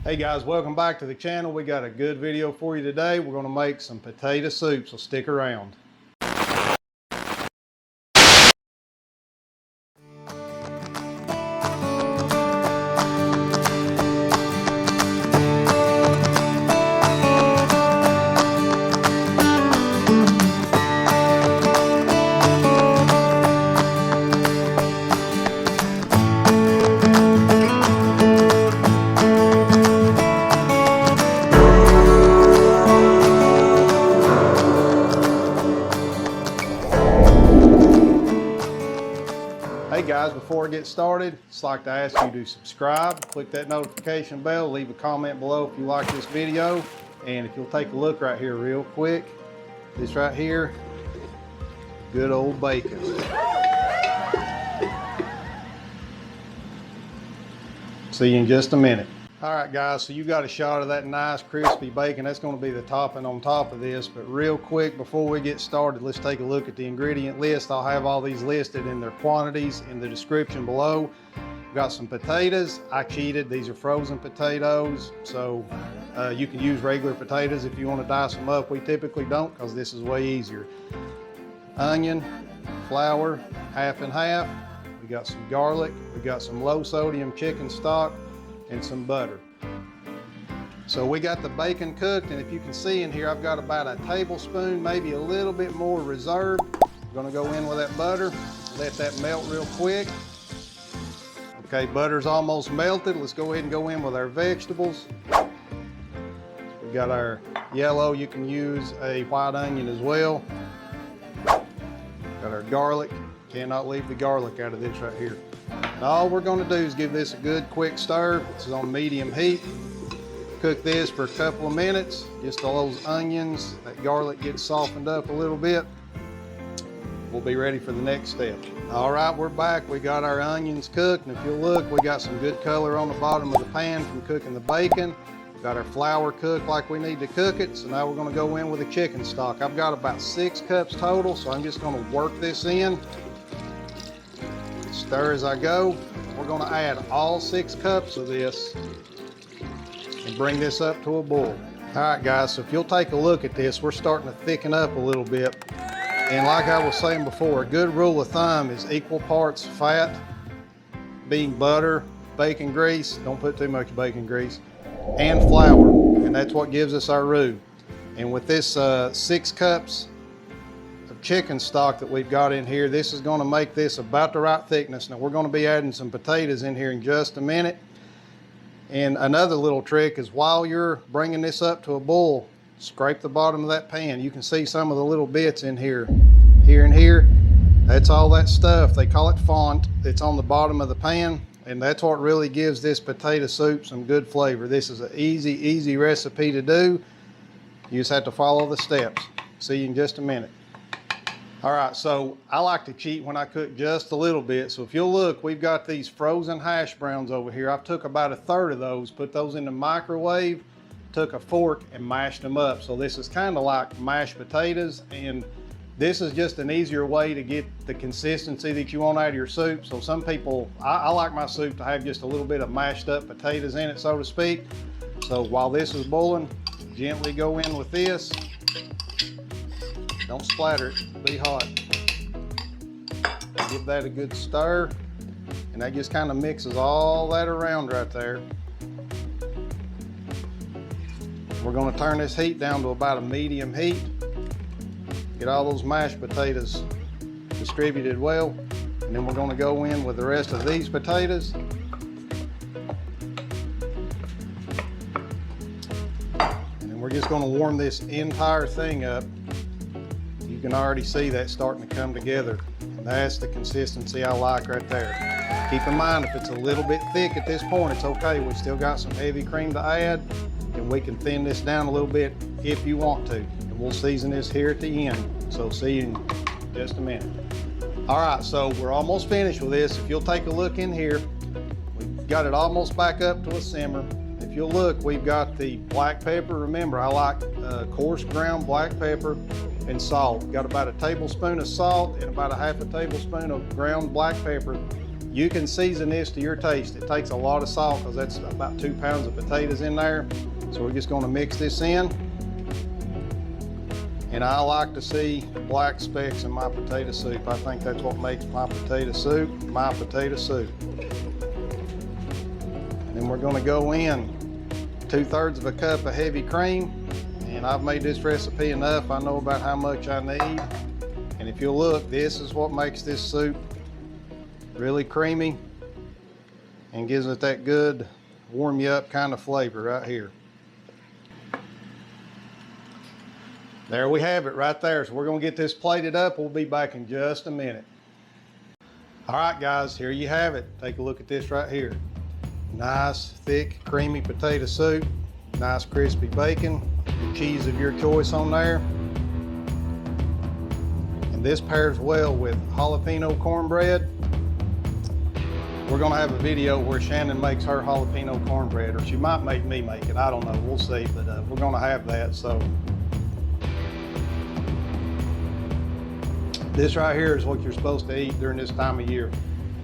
Hey guys, welcome back to the channel. We got a good video for you today. We're going to make some potato soup, so stick around. Hey guys, before I get started, I'd just like to ask you to subscribe, click that notification bell, leave a comment below if you like this video, and if you'll take a look right here real quick, this right here, good old bacon. See you in just a minute. All right guys, so you got a shot of that nice crispy bacon. That's going to be the topping on top of this, but real quick before we get started, let's take a look at the ingredient list. I'll have all these listed in their quantities in the description below. We've got some potatoes. I cheated, these are frozen potatoes, so you can use regular potatoes if you want to dice them up. We typically don't because this is way easier. Onion, flour, half and half. We got some garlic, we got some low sodium chicken stock, and some butter. So we got the bacon cooked, and if you can see in here, I've got about a tablespoon, maybe a little bit more reserved. I'm gonna go in with that butter, let that melt real quick. Okay, butter's almost melted. Let's go ahead and go in with our vegetables. We got our yellow, you can use a white onion as well. Got our garlic, cannot leave the garlic out of this right here. And all we're going to do is give this a good quick stir. This is on medium heat. Cook this for a couple of minutes, just all those onions, that garlic gets softened up a little bit. We'll be ready for the next step. All right, we're back. We got our onions cooked, and if you look, we got some good color on the bottom of the pan from cooking the bacon. Got our flour cooked like we need to cook it, so now we're going to go in with the chicken stock. I've got about 6 cups total, so I'm just going to work this in. Stir as I go. We're going to add all 6 cups of this and bring this up to a boil. All right guys, so if you'll take a look at this, we're starting to thicken up a little bit. And like I was saying before, a good rule of thumb is equal parts fat, being butter, bacon grease, don't put too much bacon grease, and flour. And that's what gives us our roux. And with this 6 cups chicken stock that we've got in here, this is going to make this about the right thickness. Now we're going to be adding some potatoes in here in just a minute. And another little trick is while you're bringing this up to a boil, scrape the bottom of that pan. You can see some of the little bits in here, and here. That's all that stuff. They call it font. It's on the bottom of the pan, and that's what really gives this potato soup some good flavor. This is an easy recipe to do. You just have to follow the steps. See you in just a minute. All right, so I like to cheat when I cook just a little bit. So if you'll look, we've got these frozen hash browns over here. I've took about 1/3 of those, put those in the microwave, took a fork and mashed them up. So this is kind of like mashed potatoes, and this is just an easier way to get the consistency that you want out of your soup. So some people, I like my soup to have just a little bit of mashed up potatoes in it, so to speak. So while this is boiling, gently go in with this. Don't splatter it, be hot. Give that a good stir, and that just kind of mixes all that around right there. We're going to turn this heat down to about a medium heat. Get all those mashed potatoes distributed well, and then we're going to go in with the rest of these potatoes. And then we're just going to warm this entire thing up. You can already see that starting to come together. And that's the consistency I like right there. Keep in mind, if it's a little bit thick at this point, it's okay. We've still got some heavy cream to add, and we can thin this down a little bit if you want to. And we'll season this here at the end. So see you in just a minute. All right, so we're almost finished with this. If you'll take a look in here, we've got it almost back up to a simmer. If you'll look, we've got the black pepper. Remember, I like coarse ground black pepper and salt. Got about 1 tablespoon of salt and about 1/2 tablespoon of ground black pepper. You can season this to your taste. It takes a lot of salt because that's about 2 pounds of potatoes in there. So we're just gonna mix this in. And I like to see black specks in my potato soup. I think that's what makes my potato soup, my potato soup. And then we're gonna go in 2/3 of a cup of heavy cream. And I've made this recipe enough. I know about how much I need. And if you look, this is what makes this soup really creamy and gives it that good warm you up kind of flavor right here. There we have it right there. So we're gonna get this plated up. We'll be back in just a minute. All right, guys, here you have it. Take a look at this right here. Nice, thick, creamy potato soup. Nice, crispy bacon. The cheese of your choice on there. And this pairs well with jalapeno cornbread. We're gonna have a video where Shannon makes her jalapeno cornbread, or she might make me make it. I don't know, we'll see, but we're gonna have that, so. This right here is what you're supposed to eat during this time of year.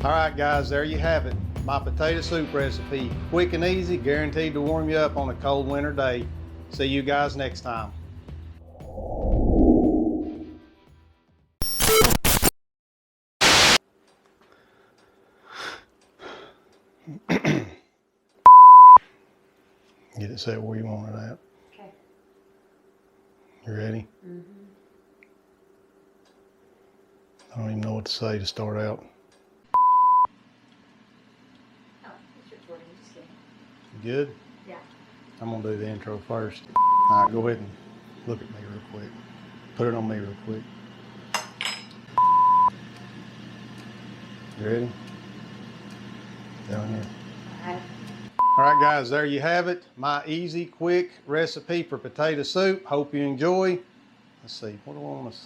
All right, guys, there you have it. My potato soup recipe. Quick and easy, guaranteed to warm you up on a cold winter day. See you guys next time. Get it set where you want it at. Okay. You ready? Mm-hmm. I don't even know what to say to start out. Oh, it's recording, just kidding. You good? Yeah. I'm gonna do the intro first. All right, go ahead and look at me real quick. Put it on me real quick. You ready? Down here. All right. All right, guys, there you have it. My easy, quick recipe for potato soup. Hope you enjoy. Let's see, what do I want to